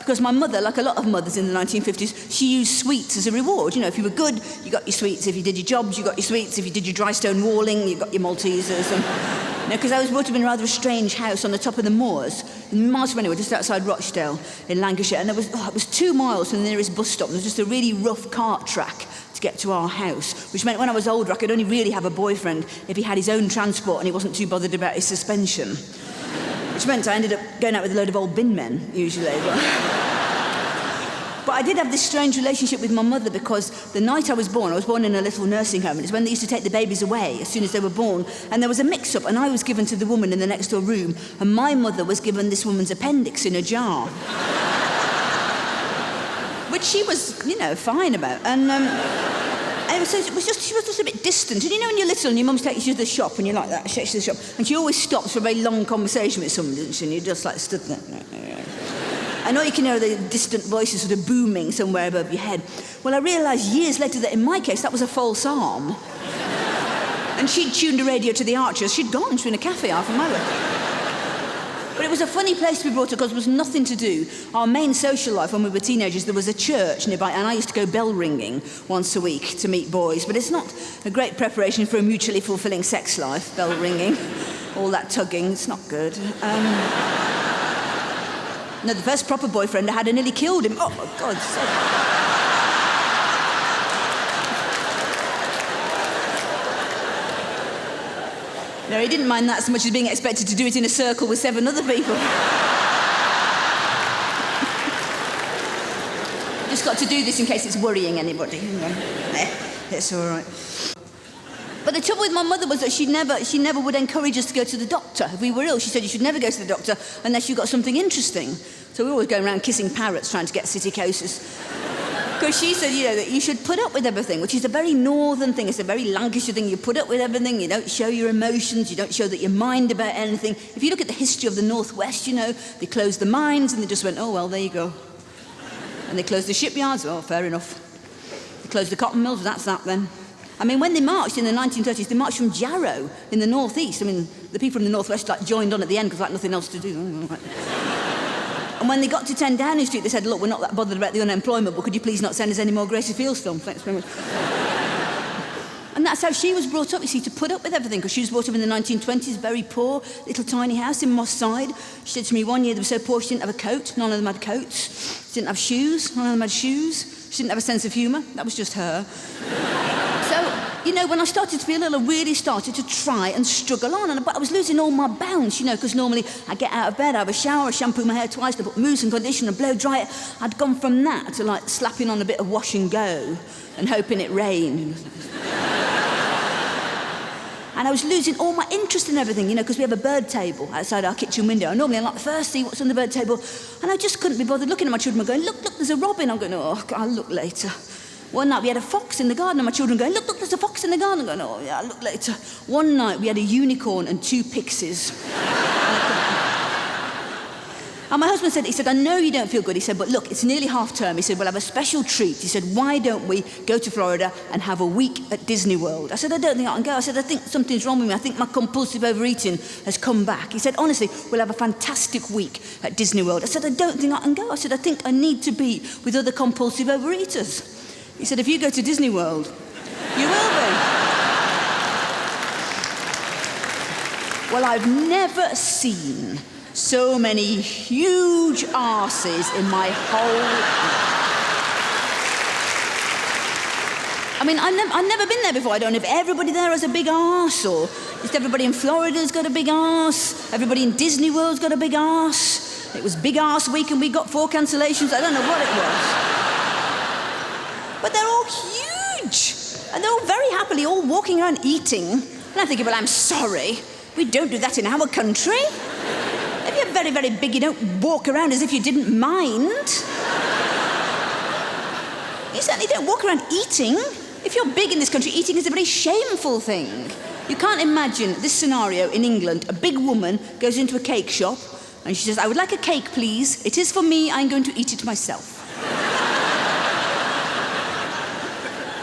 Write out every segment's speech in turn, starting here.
because my mother, like a lot of mothers in the 1950s, she used sweets as a reward. If you were good, you got your sweets. If you did your jobs, you got your sweets. If you did your dry stone walling, you got your Maltesers. Because I was brought up in rather a strange house on the top of the moors, miles from anywhere, just outside Rochdale in Lancashire, and it was 2 miles from the nearest bus stop. There was just a really rough cart track to get to our house, which meant when I was older, I could only really have a boyfriend if he had his own transport and he wasn't too bothered about his suspension. Which meant I ended up going out with a load of old bin men, usually. But I did have this strange relationship with my mother because the night I was born in a little nursing home, and it's when they used to take the babies away as soon as they were born, and there was a mix-up, and I was given to the woman in the next door room, and my mother was given this woman's appendix in a jar. Which she was, fine about. And she was just a bit distant. And when you're little and your mum takes you to the shop and you're like that, she takes you to the shop, and she always stops for a very long conversation with someone, doesn't she? And you're just like stood there. And all you can hear are the distant voices sort of booming somewhere above your head. Well, I realised years later that in my case, that was a false alarm. And she'd tuned a radio to the Archers. She'd gone. She was in a cafe half a mile away. But it was a funny place to be brought up because there was nothing to do. Our main social life when we were teenagers, there was a church nearby, and I used to go bell ringing once a week to meet boys. But it's not a great preparation for a mutually fulfilling sex life, bell ringing. All that tugging, it's not good. No, the first proper boyfriend I had, I nearly killed him. Oh, for God's sake. No, he didn't mind that so much as being expected to do it in a circle with 7 other people. Just got to do this in case it's worrying anybody. It's all right. But the trouble with my mother was that she never would encourage us to go to the doctor. If we were ill, she said you should never go to the doctor unless you got something interesting. So we were always going around kissing parrots trying to get siticosis. Because she said, that you should put up with everything, which is a very northern thing. It's a very Lancashire thing. You put up with everything. You don't show your emotions. You don't show that you mind about anything. If you look at the history of the Northwest, they closed the mines and they just went, oh, well, there you go. And they closed the shipyards. Oh, fair enough. They closed the cotton mills. That's that then. When they marched in the 1930s, they marched from Jarrow in the northeast. The people from the northwest joined on at the end because nothing else to do. And when they got to 10 Downing Street, they said, look, we're not that bothered about the unemployment, but could you please not send us any more Gracie Fields films? Thanks very much. And that's how she was brought up, to put up with everything, because she was brought up in the 1920s, very poor, little tiny house in Moss Side. She said to me one year they were so poor she didn't have a coat. None of them had coats. She didn't have shoes. None of them had shoes. She didn't have a sense of humour. That was just her. So, when I started to feel ill, I really started to try and struggle on. But I was losing all my bounce, because normally I get out of bed, I have a shower, I shampoo my hair twice, I put mousse and conditioner and blow dry it. I'd gone from that to slapping on a bit of wash and go and hoping it rained. And I was losing all my interest in everything, because we have a bird table outside our kitchen window. And normally I'm like the first to see what's on the bird table. And I just couldn't be bothered looking at my children and going, look, there's a robin. I'm going, oh, I'll look later. One night we had a fox in the garden and my children going, look, there's a fox in the garden. I'm going, oh, yeah, I'll look later. One night we had a unicorn and 2 pixies. And my husband said, I know you don't feel good. He said, but look, it's nearly half term. He said, we'll have a special treat. He said, why don't we go to Florida and have a week at Disneyworld? I said, I don't think I can go. I said, I think something's wrong with me. I think my compulsive overeating has come back. He said, honestly, we'll have a fantastic week at Disneyworld. I said, I don't think I can go. I said, I think I need to be with other compulsive overeaters. He said, if you go to Disneyworld, you will be. Well, I've never seen so many huge arses in my whole life. I've never been there before. I don't know if everybody there has a big arse, or just everybody in Florida's got a big arse, everybody in Disney World's got a big arse. It was Big Arse Week and we got 4 cancellations. I don't know what it was. But they're all huge. And they're all very happily all walking around eating. And I'm thinking, well, I'm sorry. We don't do that in our country. If you're very, very big, you don't walk around as if you didn't mind. You certainly don't walk around eating. If you're big in this country, eating is a very shameful thing. You can't imagine this scenario in England. A big woman goes into a cake shop and she says, I would like a cake, please. It is for me. I'm going to eat it myself.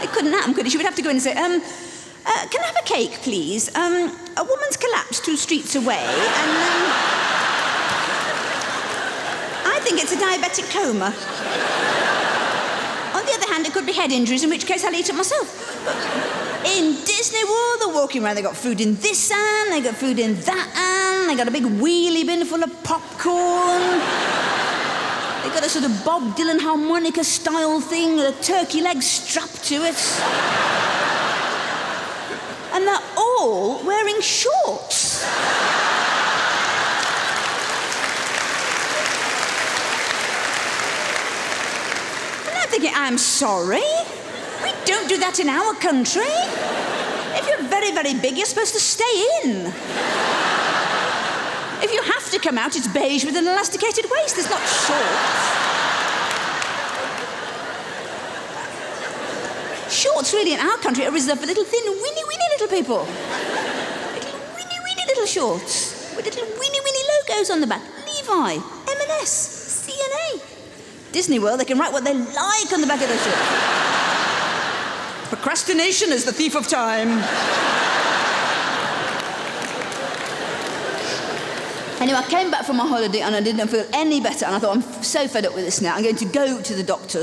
It couldn't happen, could it? She would have to go in and say, can I have a cake, please? A woman's collapsed 2 streets away, and I think it's a diabetic coma. On the other hand, it could be head injuries, in which case I'll eat it myself. In Disneyworld, they're walking around, they got food in this hand, they got food in that hand, they got a big wheelie bin full of popcorn. They got a sort of Bob Dylan harmonica style thing with a turkey leg strapped to it. And they're all wearing shorts. And I'm thinking, I'm sorry? We don't do that in our country. If you're very, very big, you're supposed to stay in. If you have to come out, it's beige with an elasticated waist. It's not shorts. Shorts, really, in our country, are reserved for little thin, weeny little people. Little weeny little shorts with little weeny logos on the back. Levi, M&S, C&A. Disney World, they can write what they like on the back of their shirt. Procrastination is the thief of time. Anyway, I came back from my holiday and I didn't feel any better, and I thought, I'm so fed up with this now. I'm going to go to the doctor.